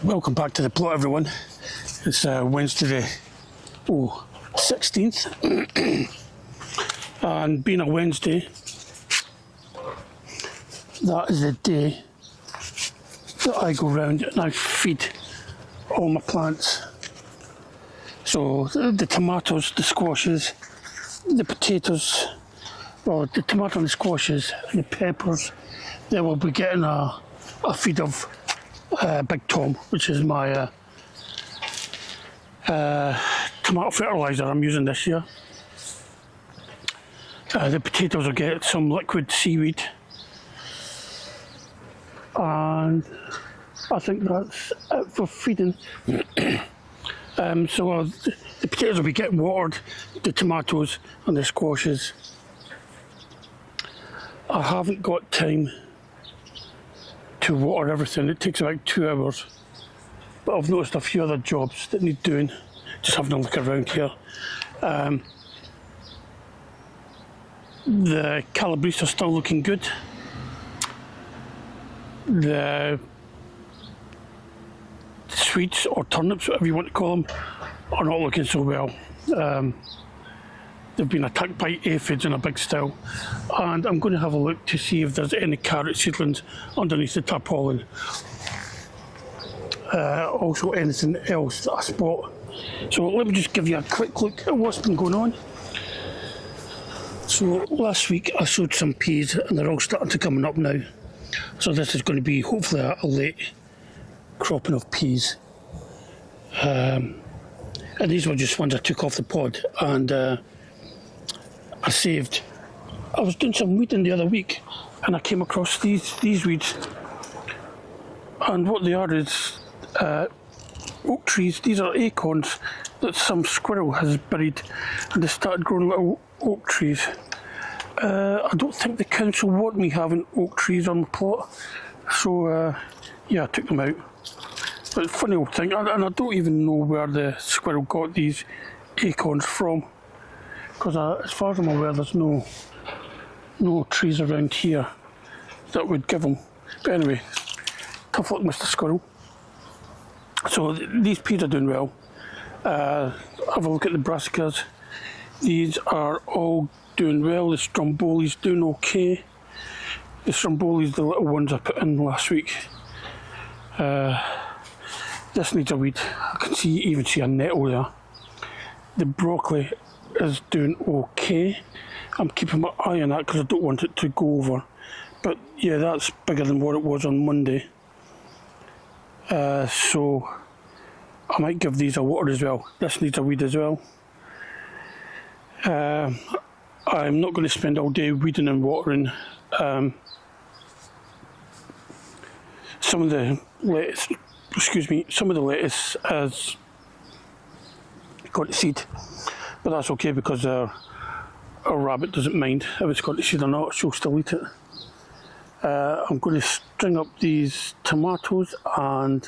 Welcome back to the plot, everyone. It's Wednesday the 16th and being a Wednesday, that is the day that I go round and I feed all my plants. So the tomatoes, the squashes, the potatoes, well, the tomato and the squashes and the peppers, they will be getting a feed of Big Tom, which is my tomato fertiliser I'm using this year. The potatoes will get some liquid seaweed, and I think that's it for feeding. So the potatoes will be getting watered, the tomatoes and the squashes. I haven't got time to water everything. It takes about 2 hours, but I've noticed a few other jobs that need doing. Just having a look around here. The calabrese are still looking good. The sweets or turnips, whatever you want to call them, are not looking so well. They've been attacked by aphids in a big style, and I'm going to have a look to see if there's any carrot seedlings underneath the tarpaulin. Also anything else that I spot. So let me just give you a quick look at what's been going on. So last week I sowed some peas and they're all starting to come up now. So this is going to be hopefully a late cropping of peas. And these were just ones I took off the pod, and I saved. I was doing some weeding the other week and I came across these weeds, and what they are is oak trees. These are acorns that some squirrel has buried, and they started growing little oak trees. I don't think the council want me having oak trees on the plot, so yeah, I took them out. But funny old thing, and I don't even know where the squirrel got these acorns from, because as far as I'm aware there's no trees around here that would give them. But anyway, tough luck, Mr. Squirrel. So these peas are doing well. Have a look at the brassicas. These are all doing well. The stromboli's doing okay. The stromboli's the little ones I put in last week. This needs a weed. I can even see a nettle there. The broccoli is doing okay. I'm keeping my eye on that because I don't want it to go over. But yeah, that's bigger than what it was on Monday. So I might give these a water as well. This needs a weed as well. I'm not going to spend all day weeding and watering. Some of the lettuce has got to seed, but that's okay because our rabbit doesn't mind if it's got to seed or not. She'll still eat it. I'm going to string up these tomatoes and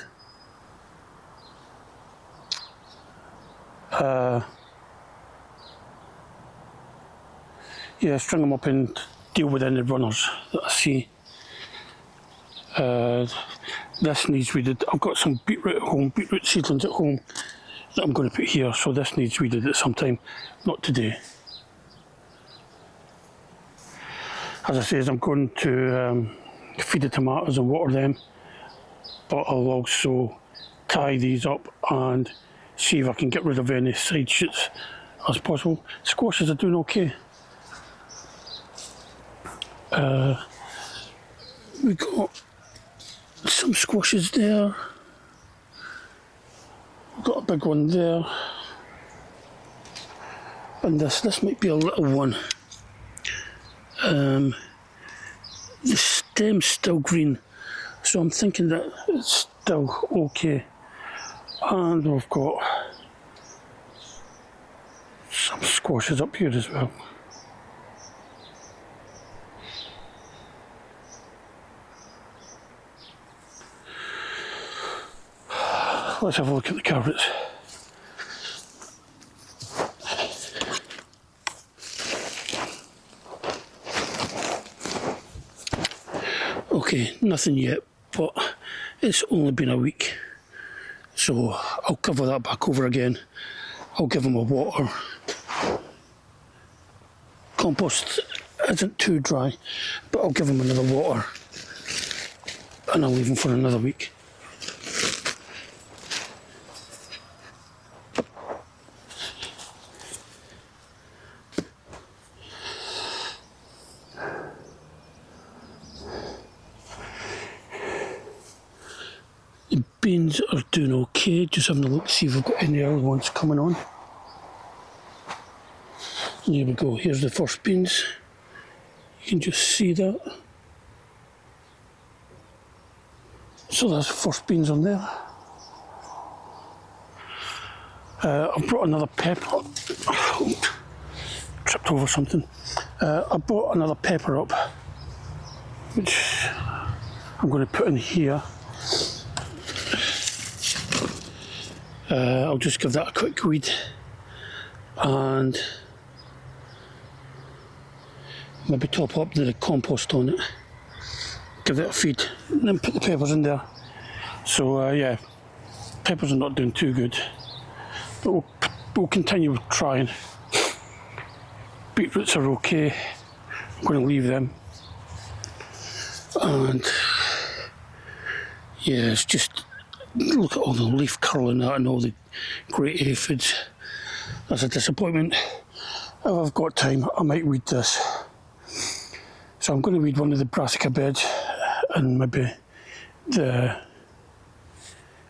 yeah, string them up and deal with any runners that I see. This needs weeded. I've got some beetroot at home, beetroot seedlings at home that I'm going to put here, so this needs weeded at some time, not today. As I say, I'm going to feed the tomatoes and water them, but I'll also tie these up and see if I can get rid of any side shoots as possible. Squashes are doing okay. We got some squashes there. We've got a big one there. And this might be a little one. The stem's still green, so I'm thinking that it's still okay. And we've got some squashes up here as well. Let's have a look at the carrots. Okay, nothing yet, but it's only been a week. So I'll cover that back over again. I'll give them a water. Compost isn't too dry, but I'll give them another water and I'll leave them for another week. The beans are doing okay, just having a look to see if we've got any other ones coming on. And here we go, here's the first beans. You can just see that. So that's the first beans on there. I've brought another pepper up. Tripped over something. I brought another pepper up, which I'm going to put in here. I'll just give that a quick weed and maybe top up the compost on it, give it a feed and then put the peppers in there. So yeah, peppers are not doing too good, but we'll continue with trying. Beetroots are okay, I'm going to leave them. And yeah, it's just, look at all the leaf curling out and all the great aphids. That's a disappointment. If I've got time, I might weed this. So I'm going to weed one of the brassica beds and maybe the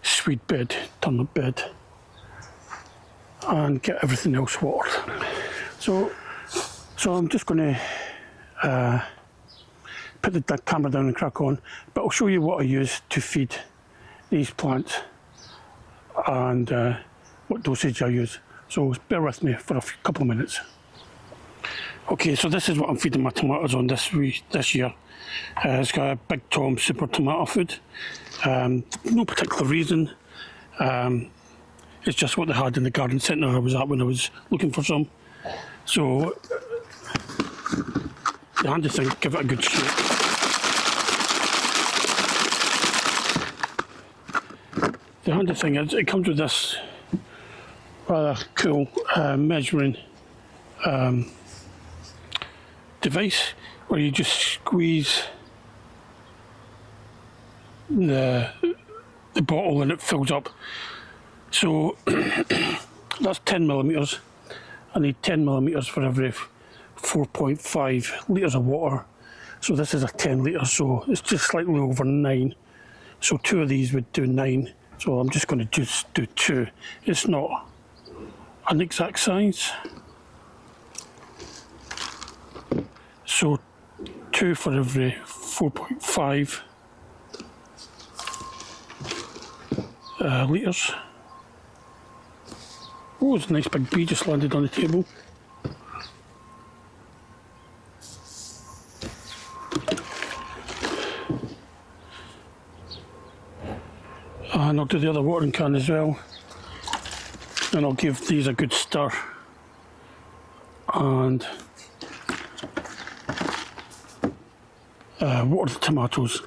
sweet bed, turnip bed, and get everything else watered. So I'm just going to put the camera down and crack on, but I'll show you what I use to feed these plants and what dosage I use. So bear with me for a couple of minutes. Okay, so this is what I'm feeding my tomatoes on this year. It's got a Big Tom Super Tomato Food. No particular reason. It's just what they had in the garden centre I was at when I was looking for some. So the handy thing, give it a good shake. The handy thing is it comes with this rather cool measuring device where you just squeeze the bottle and it fills up. So that's 10 millimetres. I need 10 millimetres for every 4.5 litres of water. So this is a 10 litre, so it's just slightly over 9. So 2 of these would do 9. So I'm just going to just do 2. It's not an exact size. So 2 for every 4.5 litres. Oh, it's a nice big bee just landed on the table. And I'll do the other watering can as well. And I'll give these a good stir. And water the tomatoes.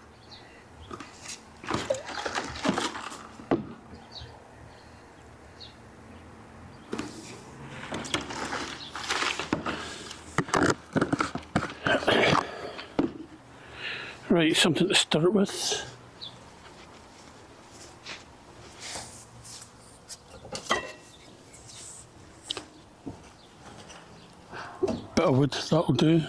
Right, something to stir it with. Bit of wood, that'll do.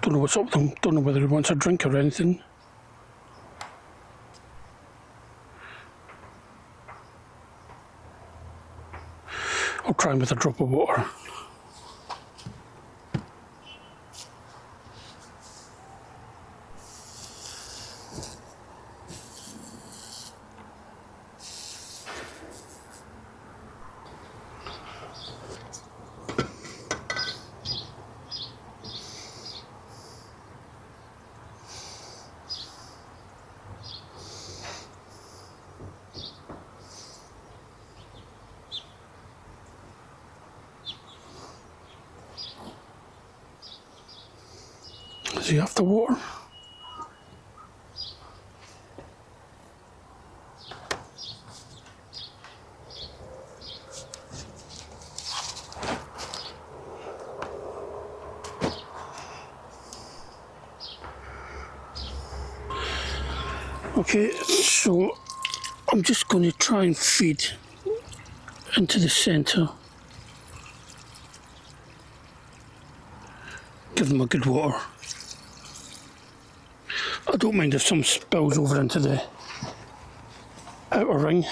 Don't know what's up with him, don't know whether he wants a drink or anything. I'll try him with a drop of water. he after water? Okay, so I'm just going to try and feed into the centre. Give them a good water. I don't mind if some spills over into the outer ring.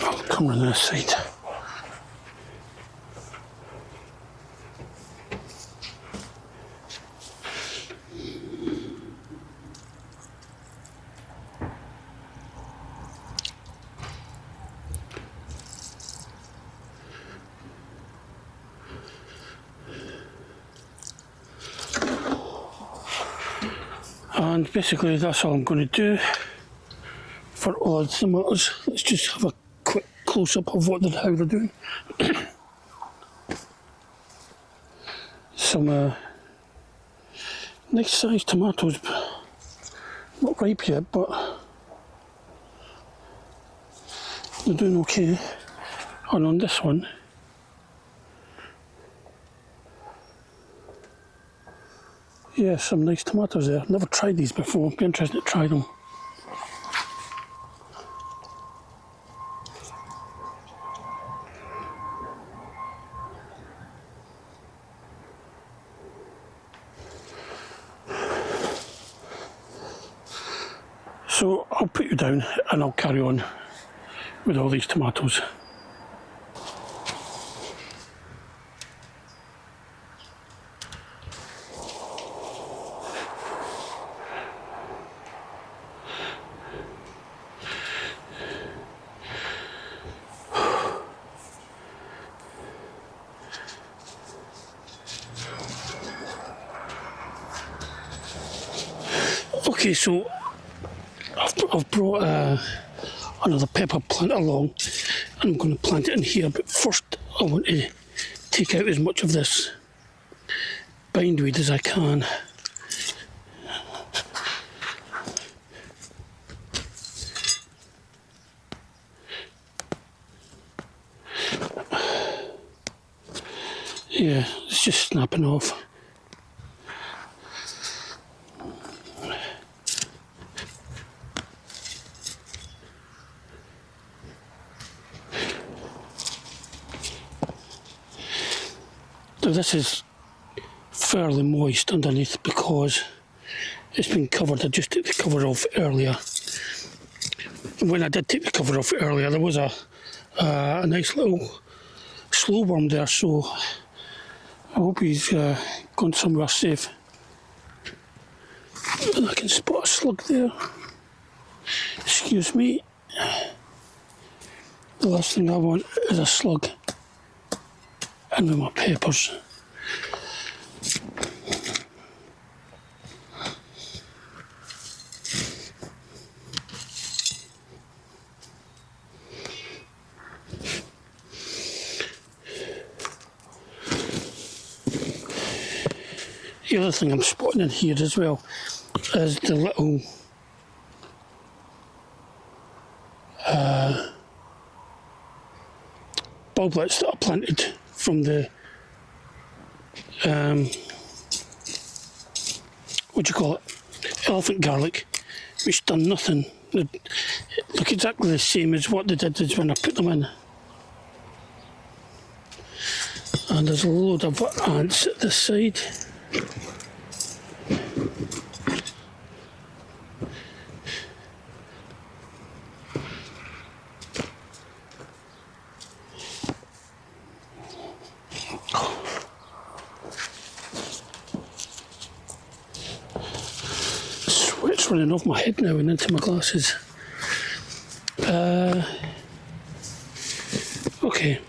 I'll come on this side. And basically that's all I'm going to do for all the tomatoes. Let's just have a quick close-up of how they're doing. Some nice sized tomatoes, not ripe yet, but they're doing okay. And on this one, yeah, some nice tomatoes there. Never tried these before, be interested to try them. So I'll put you down and I'll carry on with all these tomatoes. Okay, so I've brought another pepper plant along and I'm going to plant it in here, but first I want to take out as much of this bindweed as I can. Yeah, it's just snapping off. So this is fairly moist underneath because it's been covered. I just took the cover off earlier. And when I did take the cover off earlier, there was a nice little slow worm there, so I hope he's gone somewhere safe. And I can spot a slug there. Excuse me. The last thing I want is a slug in with my peppers. The other thing I'm spotting in here as well is the little bulblets that I planted from the what do you call it, elephant garlic, which done nothing. They look exactly the same as what they did when I put them in. And there's a load of ants at this side. Sweat's running off my head now and into my glasses. Okay.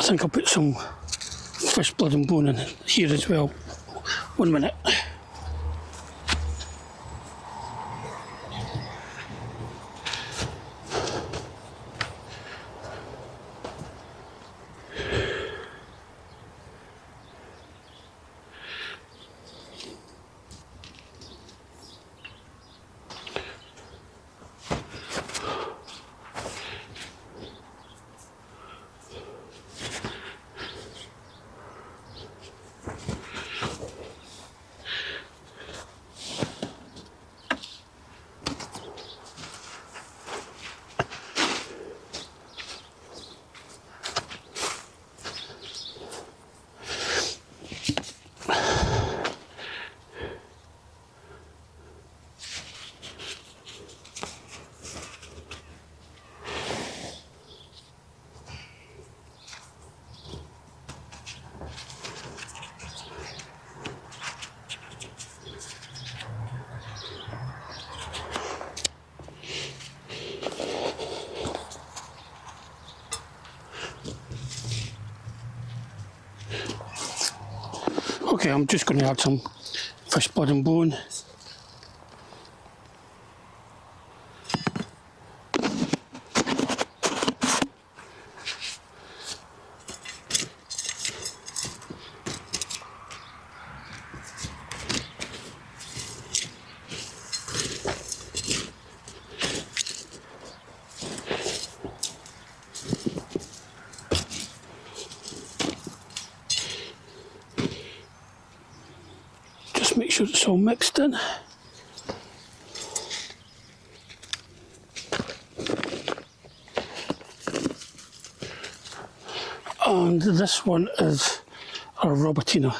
think I'll put some fish blood and bone in here as well. 1 minute. Okay, I'm just going to add some fish blood and bone. Make sure it's all mixed in. And this one is our Robertina.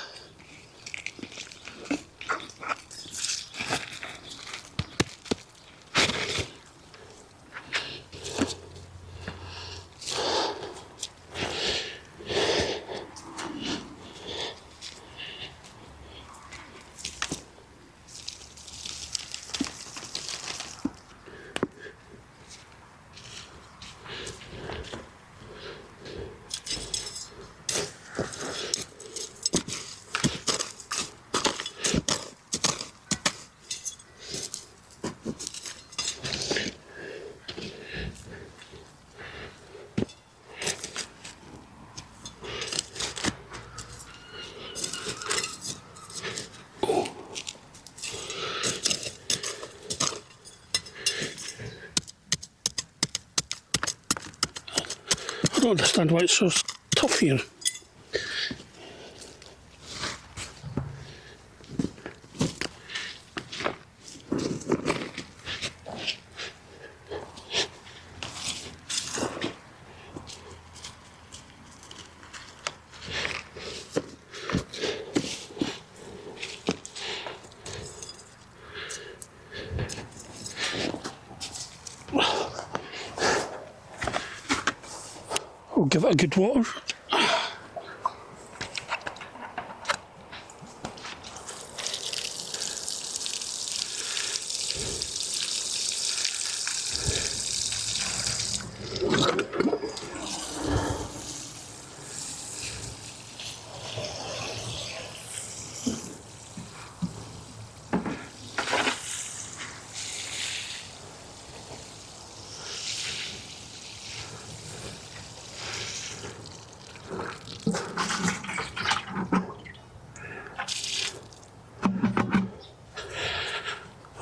I don't understand why it's so tough here. We'll give it a good water.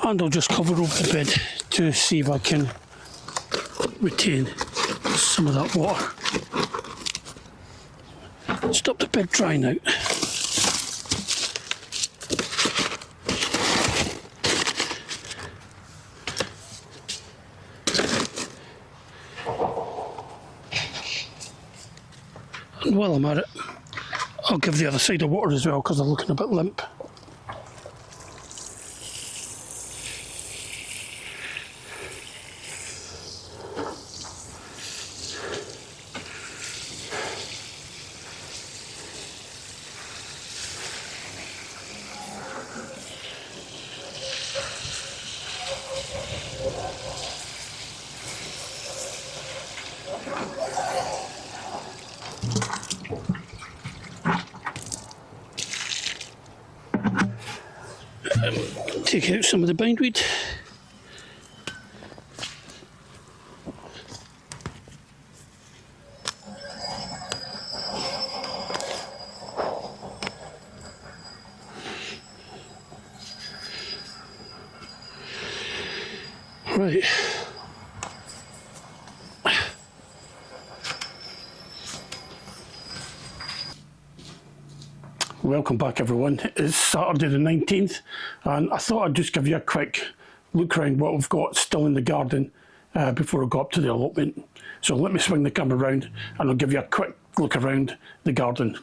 And I'll just cover over the bed to see if I can retain some of that water. Stop the bed drying out. And while I'm at it, I'll give the other side of water as well because they're looking a bit limp. Take out some of the bindweed. Right. Welcome back everyone. It's Saturday the 19th and I thought I'd just give you a quick look around what we've got still in the garden before I go up to the allotment. So let me swing the camera around and I'll give you a quick look around the garden.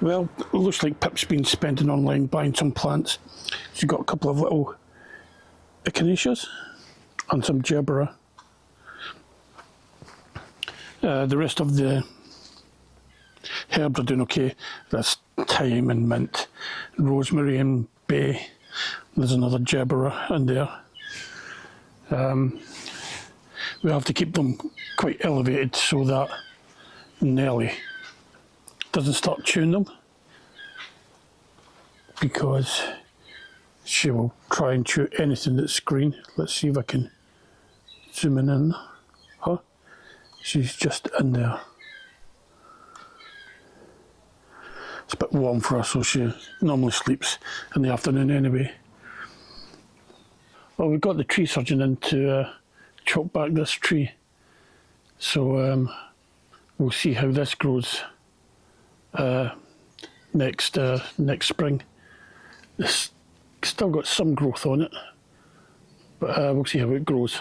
Well, it looks like Pip's been spending online buying some plants. She's got a couple of little echinaceas and some gerbera. The rest of the herbs are doing okay. That's thyme and mint, rosemary and bay. There's another gerbera in there. We have to keep them quite elevated so that Nelly doesn't start chewing them, because she will try and chew anything that's green. Let's see if I can zoom in on her. She's just in there. It's a bit warm for her, so she normally sleeps in the afternoon anyway. Well, we've got the tree surgeon in to chop back this tree, so we'll see how this grows next spring. It's still got some growth on it, but we'll see how it grows.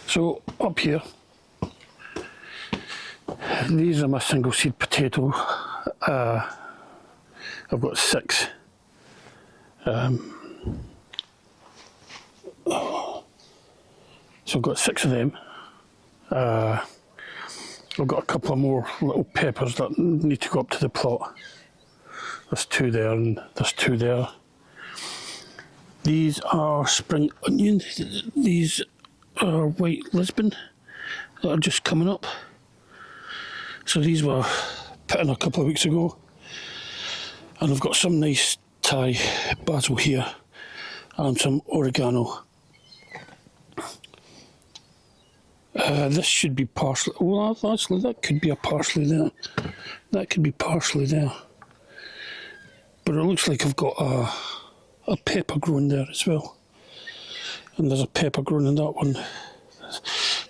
So up here, these are my single seed potato. I've got 6. So I've got 6 of them. I've got a couple of more little peppers that need to go up to the plot. There's 2 there and there's 2 there. These are spring onion. These are white Lisbon that are just coming up. So these were put in a couple of weeks ago. And I've got some nice Thai basil here and some oregano. This should be parsley. Well, actually, that could be a parsley there. That could be parsley there. But it looks like I've got a pepper growing there as well. And there's a pepper growing in that one.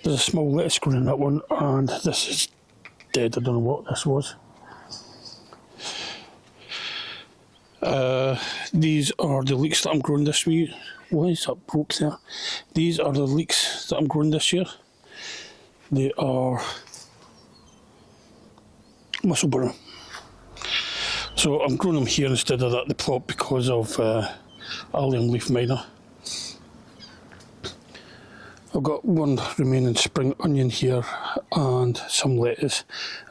There's a small lettuce growing in that one. And this is dead. I don't know what this was. These are the leeks that I'm growing this year. Why is that broke there? These are the leeks that I'm growing this year. They are musselburgh. So I'm growing them here instead of at the plot because of allium leaf miner. I've got 1 remaining spring onion here and some lettuce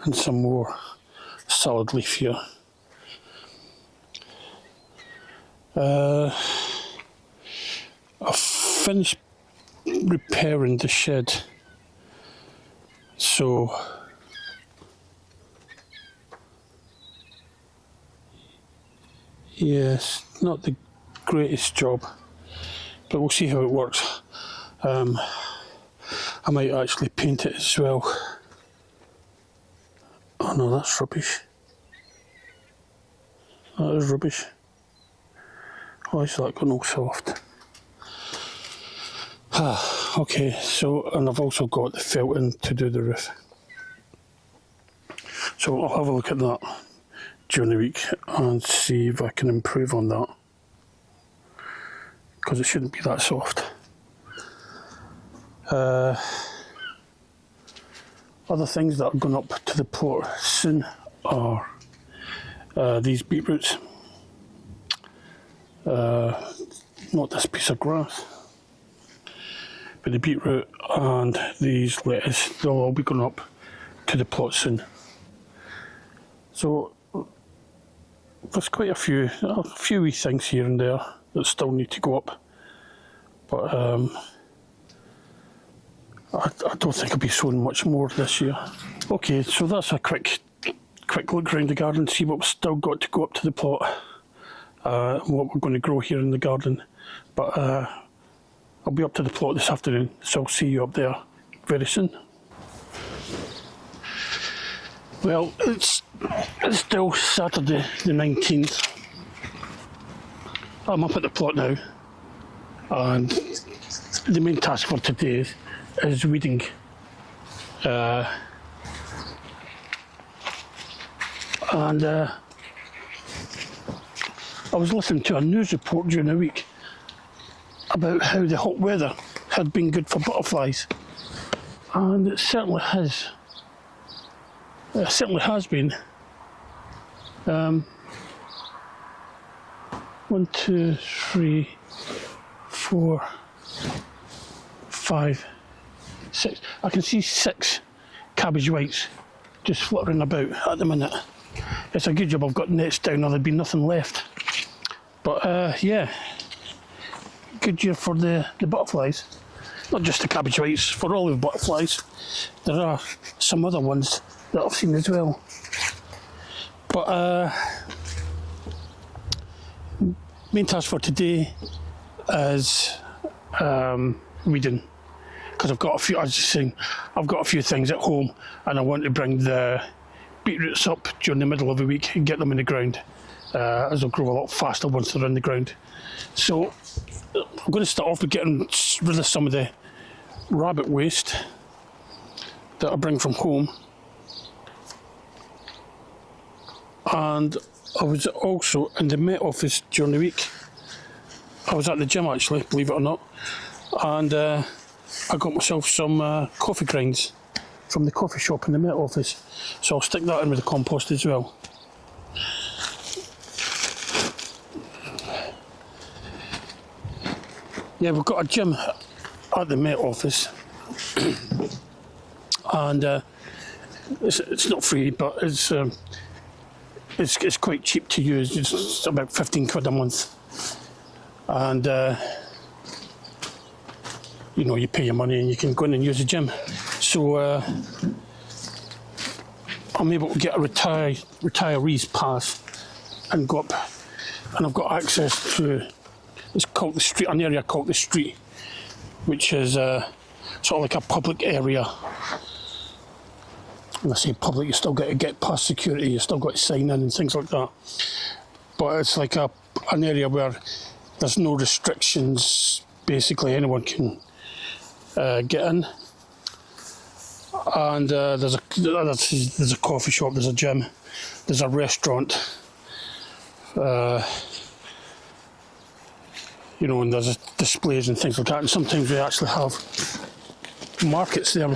and some more salad leaf here. I've finished repairing the shed, so yes, not the greatest job, but we'll see how it works. I might actually paint it as well. Oh no, that's rubbish. That is rubbish. Why is that going all soft? Okay, so, and I've also got the felting to do the roof. So I'll have a look at that during the week and see if I can improve on that, because it shouldn't be that soft. Other things that are going up to the plot soon are these beetroots. Not this piece of grass, but the beetroot and these lettuce, they'll all be going up to the plot soon. So there's quite a few wee things here and there that still need to go up, but I don't think I'll be sowing much more this year. Okay, so that's a quick quick look around the garden, see what we've still got to go up to the plot, what we're going to grow here in the garden. But I'll be up to the plot this afternoon, so I'll see you up there very soon. Well, it's still Saturday the 19th. I'm up at the plot now, and the main task for today is weeding. And I was listening to a news report during the week about how the hot weather had been good for butterflies, and it certainly has. It certainly has been. 1, 2, 3, 4, 5, 6. I can see 6 cabbage whites just fluttering about at the minute. It's a good job I've got nets down or there'd be nothing left. But yeah, good year for the butterflies. Not just the cabbage whites, for all the butterflies. There are some other ones that I've seen as well. But main task for today is weeding, because I've got a few. I was just saying, I've got a few things at home, and I want to bring the beetroots up during the middle of the week and get them in the ground, as they'll grow a lot faster once they're in the ground. So I'm going to start off with getting rid of some of the rabbit waste that I bring from home. And I was also in the Met office during the week. I was at the gym actually, believe it or not, and I got myself some coffee grinds from the coffee shop in the Met office, so I'll stick that in with the compost as well. Yeah, we've got a gym at the Met office, and it's not free, but it's quite cheap to use. It's about 15 quid a month, and you know, you pay your money and you can go in and use the gym. So I'm able to get a retiree's pass and go up, and I've got access to, it's called the street, an area called the street, which is sort of like a public area. When I say public, you still got to get past security, you still got to sign in and things like that. But it's like an area where there's no restrictions. Basically, anyone can get in. And there's a coffee shop, there's a gym, there's a restaurant. You know, and there's displays and things like that. And sometimes we actually have markets there.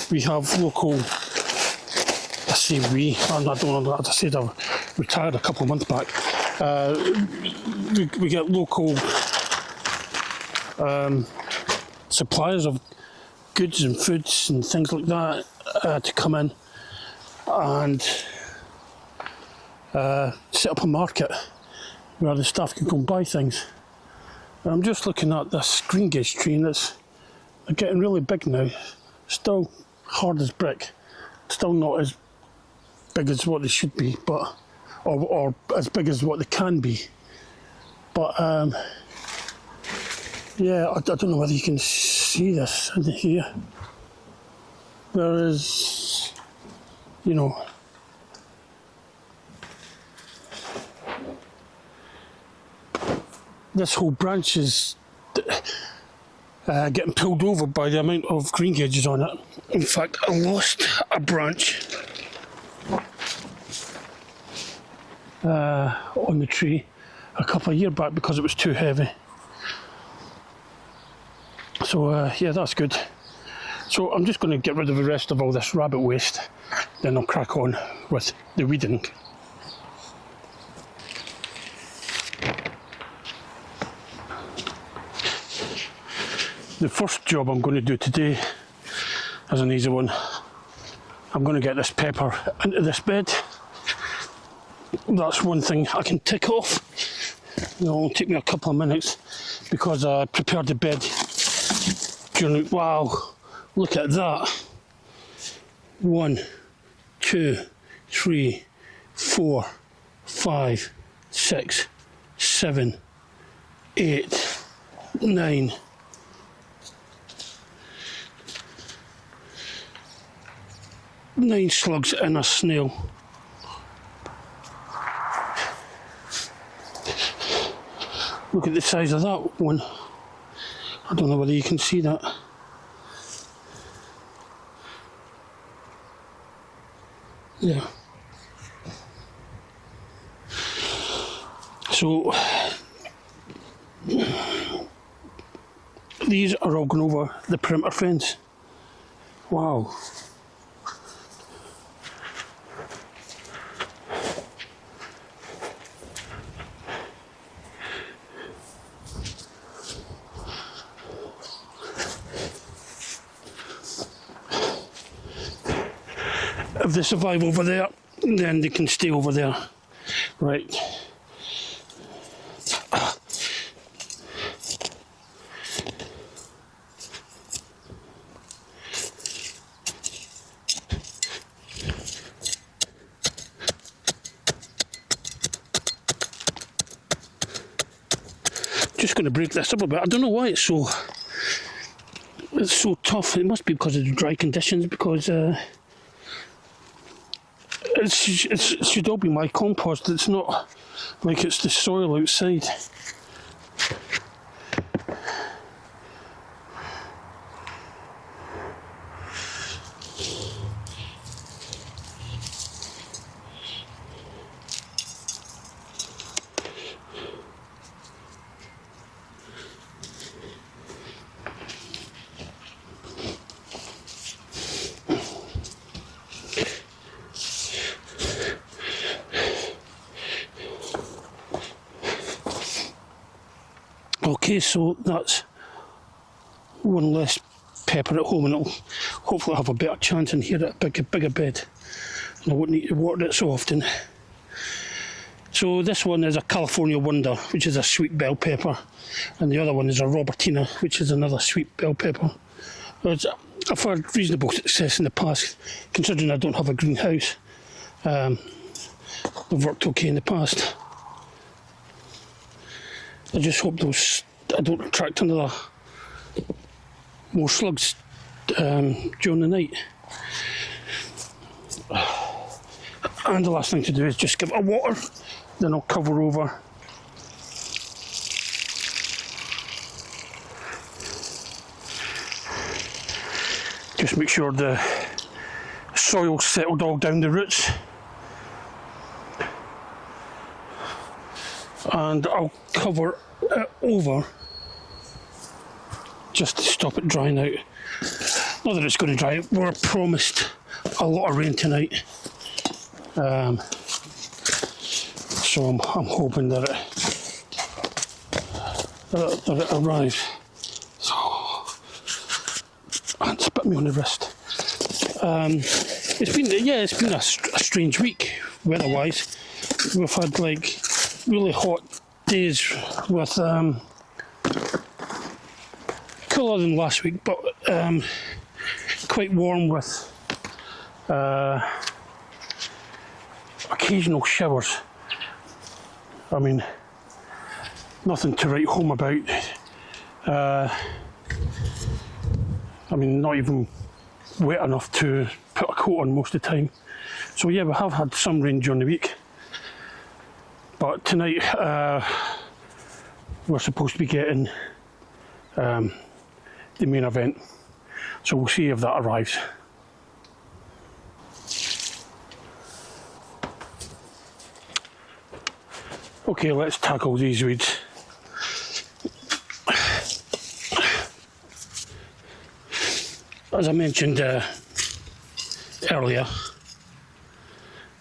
We have local, I say we, I don't know, as I said, I retired a couple of months back. We get local suppliers of goods and foods and things like that to come in and set up a market where the staff can go and buy things. And I'm just looking at this green gage tree, and they're getting really big now. Still hard as brick, still not as big as what they should be, but or as big as what they can be. But yeah, I don't know whether you can see this in here. There is, you know, this whole branch is getting pulled over by the amount of green gages on it. In fact, I lost a branch on the tree a couple of years back because it was too heavy. So yeah, that's good. So I'm just going to get rid of the rest of all this rabbit waste, then I'll crack on with the weeding. The first job I'm going to do today is an easy one. I'm going to get this pepper into this bed. That's one thing I can tick off. It'll take me a couple of minutes because I prepared the bed during, wow, look at that. 1, 2, 3, 4, 5, 6, 7, 8, 9. 9 slugs in a snail. Look at the size of that one. I don't know whether you can see that. Yeah. So these are all going over the perimeter fence. Wow. If they survive over there, then they can stay over there. Right. Just going to break this up a bit. I don't know why it's so tough. It must be because of the dry conditions, because it should all be my compost. It's not like it's the soil outside. Okay, so that's one less pepper at home, and it'll hopefully have a better chance in here at a bigger bed, and I won't need to water it so often. So this one is a California Wonder, which is a sweet bell pepper, and the other one is a Robertina, which is another sweet bell pepper. I've had reasonable success in the past, considering I don't have a greenhouse. They've worked okay in the past. I just hope I don't attract more slugs during the night. And the last thing to do is just give it a water, then I'll cover over. Just make sure the soil's settled all down the roots. And I'll cover it over just to stop it drying out. Not that it's going to dry out, we're promised a lot of rain tonight. So I'm hoping that it arrives. So, and it's bit me on the wrist. It's been a strange week weather-wise. We've had like really hot days with cooler than last week, but quite warm with occasional showers. I mean, nothing to write home about. I mean, not even wet enough to put a coat on most of the time. So yeah, we have had some rain during the week. But tonight we're supposed to be getting the main event. So we'll see if that arrives. Okay, let's tackle these weeds. As I mentioned earlier,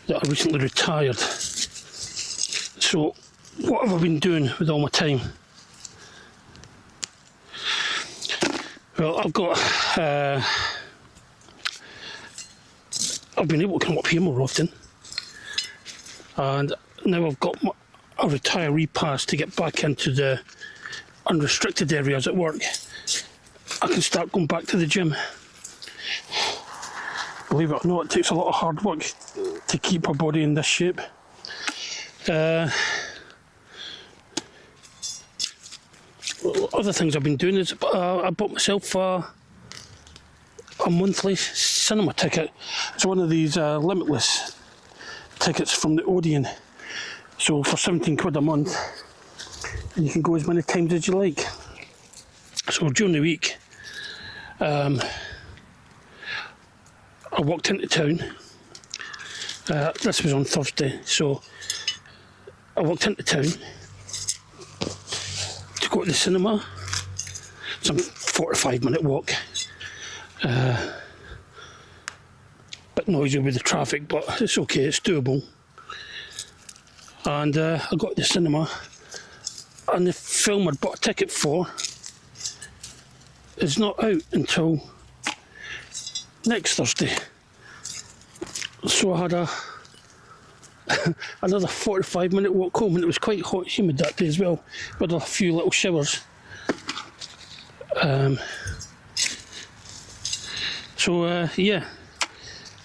that I recently retired. So what have I been doing with all my time? Well, I've been able to come up here more often, and now I've got a retiree pass to get back into the unrestricted areas at work. I can start going back to the gym. believe it or not, it takes a lot of hard work to keep our body in this shape. Other things I've been doing is I bought myself a monthly cinema ticket. It's one of these limitless tickets from the Odeon. So for 17 quid a month, you can go as many times as you like. So during the week, I walked into town. This was on Thursday, so I walked into town to go to the cinema. Some 45-minute walk. Bit noisy with the traffic, but it's okay, it's doable. And I got to the cinema, and the film I'd bought a ticket for is not out until next Thursday. So I had another 45-minute walk home, and it was quite hot and humid that day as well. We had a few little showers. Yeah,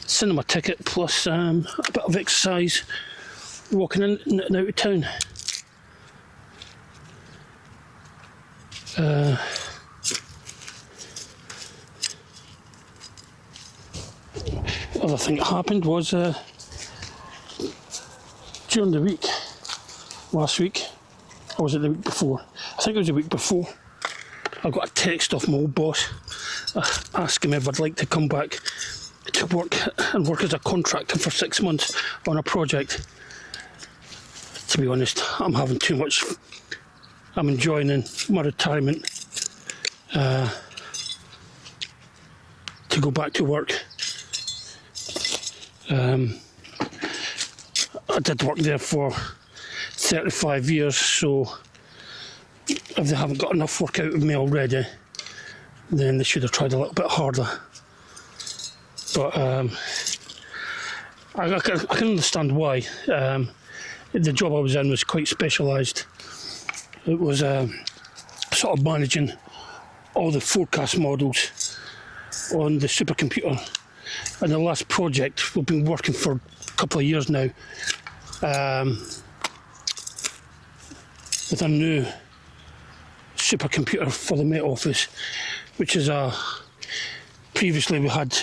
cinema ticket plus a bit of exercise walking in and out of town. Other thing that happened was during the week, last week, or was it the week before? I think it was the week before. I got a text off my old boss asking me if I'd like to come back to work as a contractor for 6 months on a project. To be honest, I'm having too much. I'm enjoying my retirement to go back to work. I did work there for 35 years, so if they haven't got enough work out of me already, then they should have tried a little bit harder. But I can understand why. The job I was in was quite specialised. It was sort of managing all the forecast models on the supercomputer. And the last project, we've been working for a couple of years now with a new supercomputer for the Met Office, which is previously we had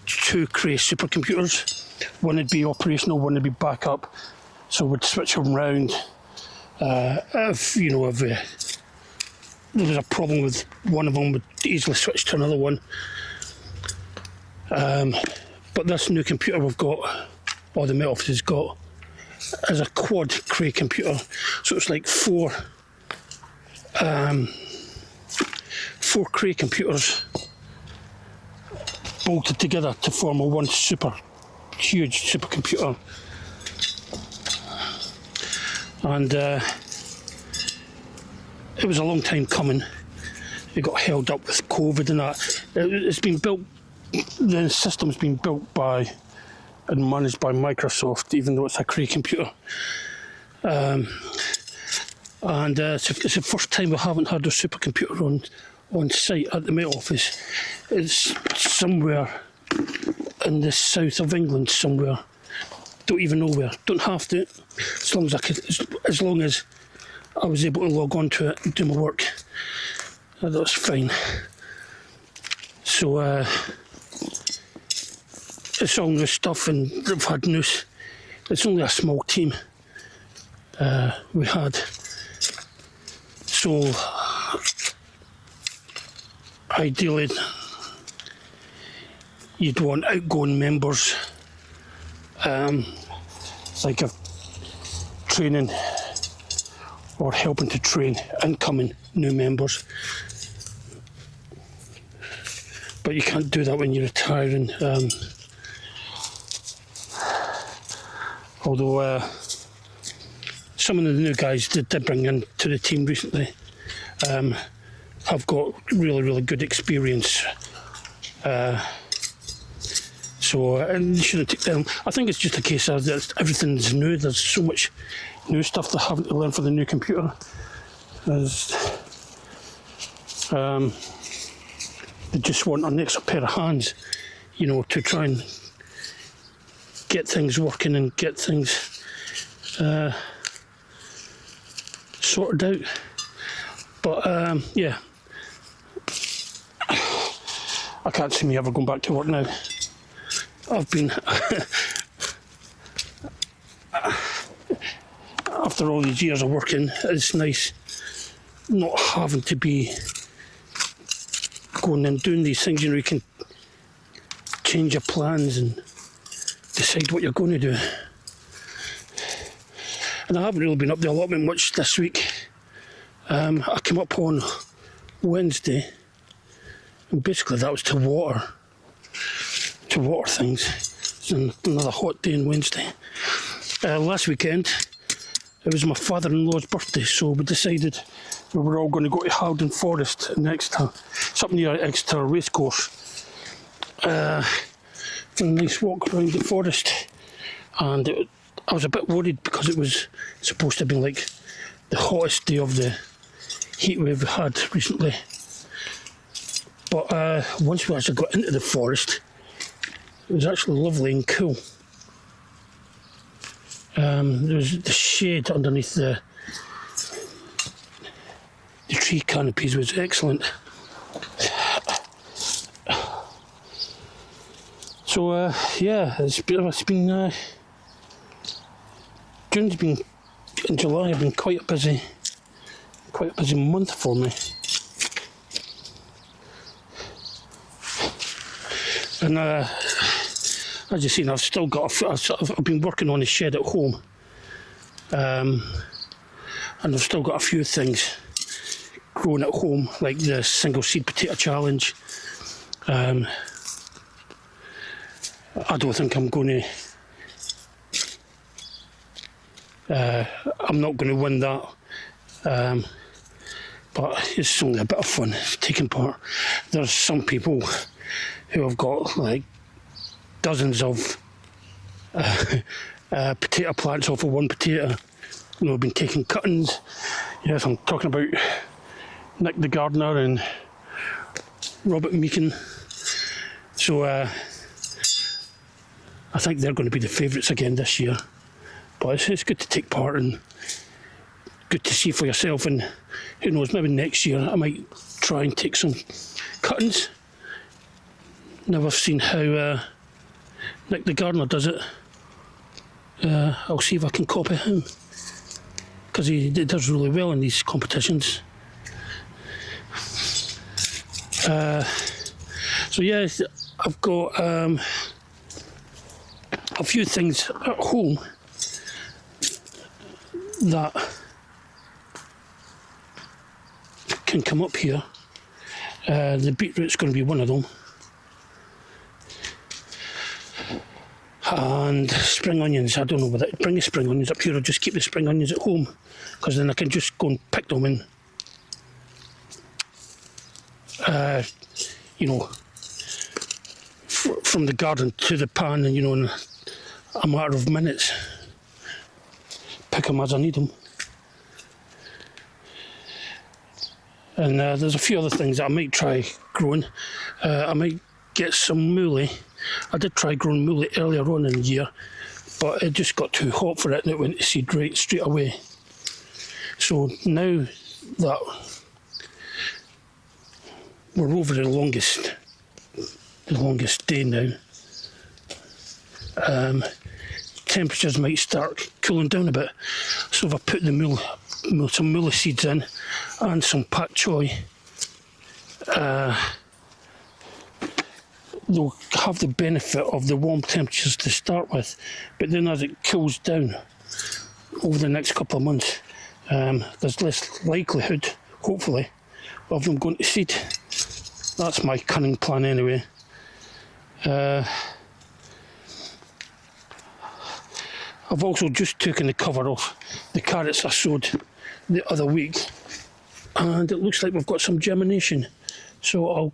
2 Cray supercomputers. One would be operational, one would be backup, so we'd switch them round. If there was a problem with one of them, we'd easily switch to another one. But this new computer we've got, or the Met Office has got, is a quad Cray computer. So it's like 4 Cray computers bolted together to form a one huge supercomputer. And it was a long time coming. It got held up with COVID and that. It's been built. The system's been built by and managed by Microsoft, even though it's a Cray computer. It's the first time we haven't had a supercomputer on site at the Met Office. It's somewhere in the south of England somewhere. Don't even know where. Don't have to. As long as I was able to log on to it and do my work. That's fine. So it's all new stuff, and we've had news. It's only a small team we had. So ideally you'd want outgoing members, like a training or helping to train incoming new members. But you can't do that when you're retiring. Although some of the new guys did bring in to the team recently have got really, really good experience. And you shouldn't take them. I think it's just a case of that everything's new. There's so much new stuff they're having to learn for the new computer. They just want an extra pair of hands, you know, to try and get things working and get things sorted out. But yeah, I can't see me ever going back to work now. I've been after all these years of working, it's nice not having to be going and doing these things. You know, you can change your plans and decide what you're going to do. And I haven't really been up the allotment much this week. I came up on Wednesday, and basically that was to water things. It's another hot day on Wednesday. Last weekend, it was my father-in-law's birthday, so we decided we were all going to go to Howden Forest in Exeter, it's up near Exeter Racecourse, for a nice walk around the forest. And I was a bit worried because it was supposed to be like the hottest day of the heat wave we had recently. But once we actually got into the forest, it was actually lovely and cool. There was the shade underneath the tree canopies was excellent. So yeah, June's been, in July, been quite a busy month for me. And as you've seen, I've still got I've been working on the shed at home, and I've still got a few things growing at home, like the single seed potato challenge. I don't think I'm going to. I'm not going to win that, but it's only a bit of fun taking part. There's some people who have got like dozens of potato plants off of one potato. You know, been taking cuttings. Yes, I'm talking about Nick the gardener and Robert Meakin. So I think they're going to be the favourites again this year. But it's good to take part and good to see for yourself. And who knows, maybe next year I might try and take some cuttings. Never seen how Nick the gardener does it. I'll see if I can copy him, because he does really well in these competitions. So yeah, I've got a few things at home that can come up here. The beetroot's going to be one of them. And spring onions, I don't know whether to bring the spring onions up here or just keep the spring onions at home, because then I can just go and pick them and, you know, from the garden to the pan, and, you know, in a matter of minutes, pick them as I need them. And there's a few other things that I might try growing. I might get some moolie. I did try growing moolie earlier on in the year, but it just got too hot for it and it went to seed right straight away. So now that we're over the longest day now, temperatures might start cooling down a bit. So if I put the some moolie seeds in and some pak choi, they'll have the benefit of the warm temperatures to start with, but then as it cools down over the next couple of months, there's less likelihood, hopefully, of them going to seed. That's my cunning plan anyway. I've also just taken the cover off the carrots I sowed the other week, and it looks like we've got some germination. So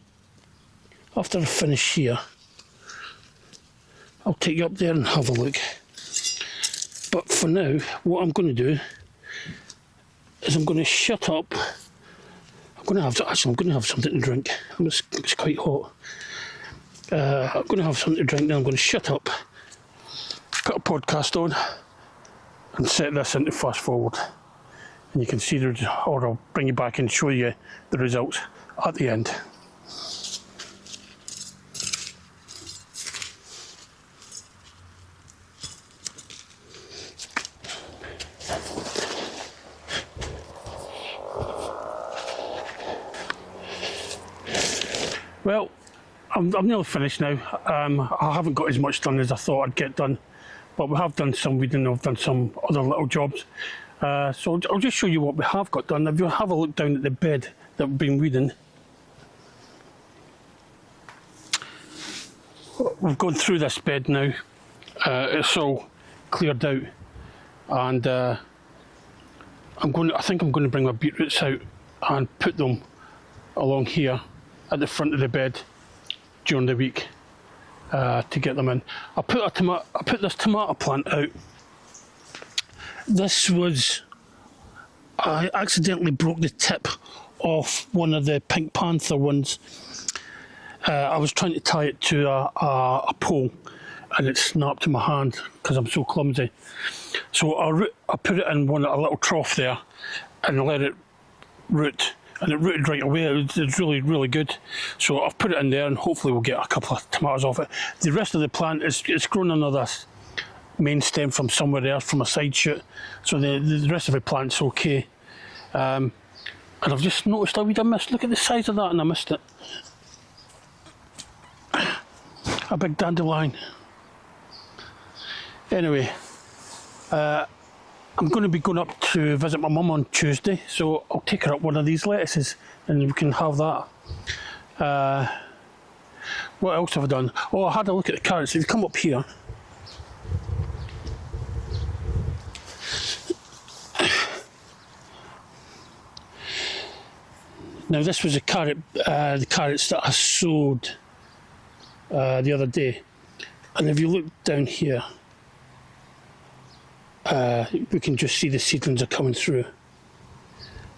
after I finish here, I'll take you up there and have a look. But for now, what I'm going to do is I'm going to shut up. I'm going to have something to drink. It's quite hot. I'm going to have something to drink, then I'm going to shut up, put a podcast on, and set this into fast forward. And you can see or I'll bring you back and show you the results at the end. Well, I'm nearly finished now. I haven't got as much done as I thought I'd get done, but we have done some weeding, I've done some other little jobs. So I'll just show you what we have got done. If you have a look down at the bed that we've been weeding, we've gone through this bed now. It's all cleared out, and I think I'm going to bring my beetroots out and put them along here at the front of the bed during the week to get them in. I put this tomato plant out. I accidentally broke the tip off one of the Pink Panther ones. I was trying to tie it to a pole, and it snapped in my hand because I'm so clumsy. So I put it in a little trough there and let it root. And it rooted right away. It's really, really good. So I've put it in there, and hopefully we'll get a couple of tomatoes off it. The rest of the plant it's grown another main stem from somewhere else, from a side shoot. So the rest of the plant's okay. And I've just noticed a wee miss. Look at the size of that, and I missed it. A big dandelion. Anyway, I'm going to be going up to visit my mum on Tuesday, so I'll take her up one of these lettuces and we can have that. What else have I done? Oh, I had a look at the carrots. If you come up here, now this was the carrots that I sowed the other day, and if you look down here, we can just see the seedlings are coming through.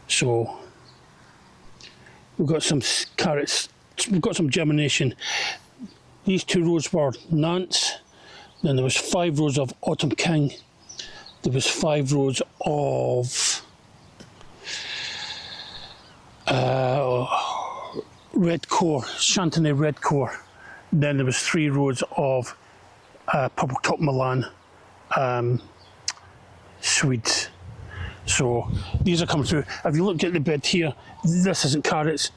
So we've got some carrots, we've got some germination. These 2 rows were Nance, then there was 5 rows of Autumn King, there was 5 rows of Red Core, Chantenay Red Core, then there was 3 rows of Purple Top Milan Swedes. So these are coming through. If you look at the bed here, this isn't carrots,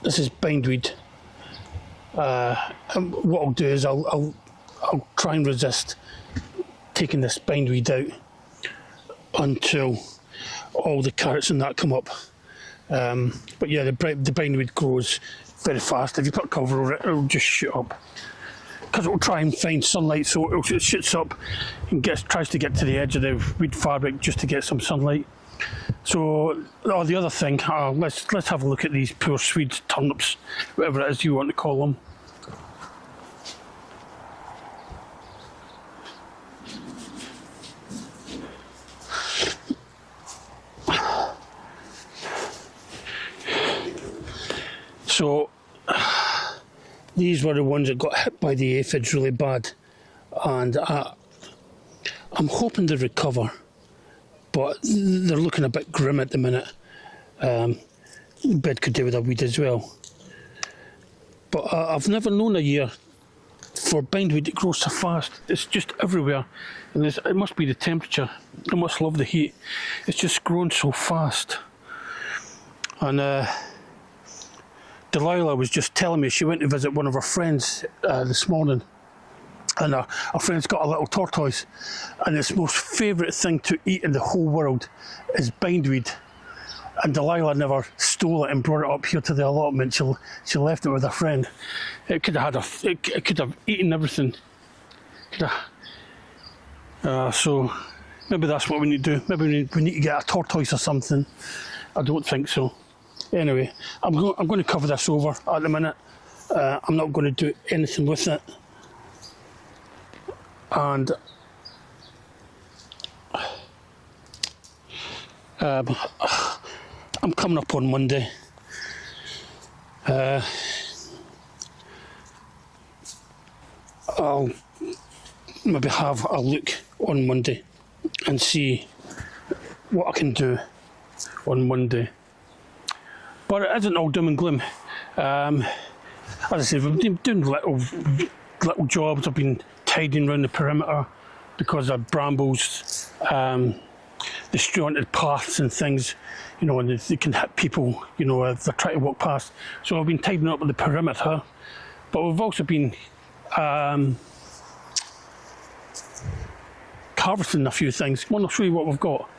this is bindweed. And what I'll do is I'll try and resist taking this bindweed out until all the carrots and that come up. But yeah, the bindweed grows very fast. If you put cover over it, it'll just shoot up. Because it will try and find sunlight, so it shoots up and tries to get to the edge of the weed fabric just to get some sunlight. So, the other thing, let's have a look at these poor Swedes, turnips, whatever it is you want to call them. So, these were the ones that got hit by the aphids really bad, and I'm hoping to recover, but they're looking a bit grim at the minute. The bed could do with a weed as well. But I've never known a year for bindweed that grows so fast. It's just everywhere, and it must be the temperature. I must love the heat. It's just grown so fast. And Delilah was just telling me she went to visit one of her friends this morning, and her friend's got a little tortoise, and its most favourite thing to eat in the whole world is bindweed. And Delilah never stole it and brought it up here to the allotment. She left it with a friend. It could have it could have eaten everything. So maybe that's what we need to do. Maybe we need to get a tortoise or something. I don't think so. Anyway, I'm going to cover this over at the minute. I'm not going to do anything with it. And I'm coming up on I'll maybe have a look on Monday and see what I can do on Monday. But it isn't all doom and gloom. As I said, we've been doing little jobs. I've been tidying around the perimeter because of brambles, the straw-haunted paths and things, you know, and they can hit people, you know, if they're trying to walk past. So I've been tidying up the perimeter, but we've also been harvesting a few things. I'll show you what we've got.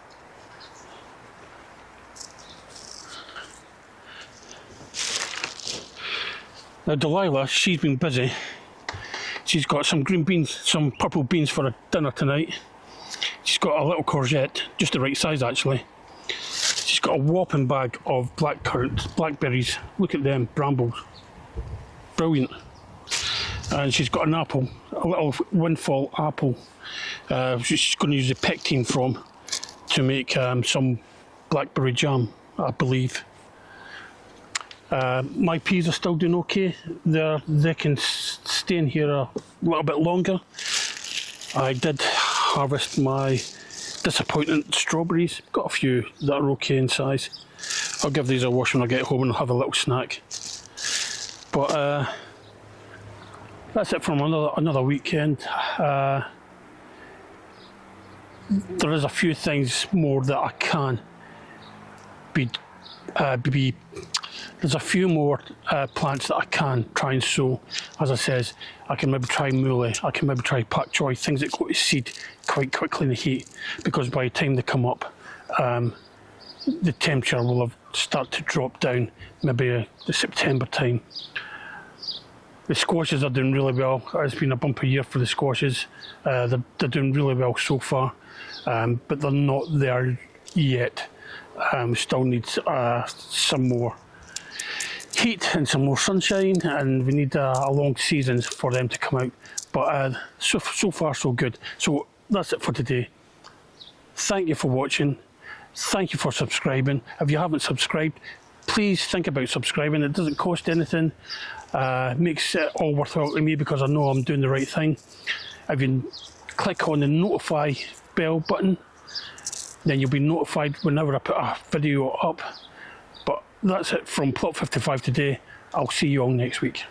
Now Delilah, she's been busy. She's got some green beans, some purple beans for her dinner tonight. She's got a little courgette, just the right size actually. She's got a whopping bag of blackcurrant, blackberries. Look at them, brambles. Brilliant. And she's got an apple, a little windfall apple. She's going to use the pectin from to make some blackberry jam, I believe. My peas are still doing okay. They can stay in here a little bit longer. I did harvest my disappointing strawberries. Got a few that are okay in size. I'll give these a wash when I get home and I'll have a little snack. But that's it from another weekend. There is a few things more that I can there's a few more plants that I can try and sow. As I says, I can maybe try mule, I can maybe try pak choy, things that go to seed quite quickly in the heat, because by the time they come up, the temperature will have started to drop down, maybe the September time. The squashes are doing really well. It's been a bumper year for the squashes. They're doing really well so far, but they're not there yet. Still needs some more heat and some more sunshine, and we need a long season for them to come out. But so far so good. So that's it for today. Thank you for watching. Thank you for subscribing. If you haven't subscribed, please think about subscribing. It doesn't cost anything. Makes it all worthwhile to me because I know I'm doing the right thing. If you click on the notify bell button, then you'll be notified whenever I put a video up. But that's it from Plot 55 today. I'll see you all next week.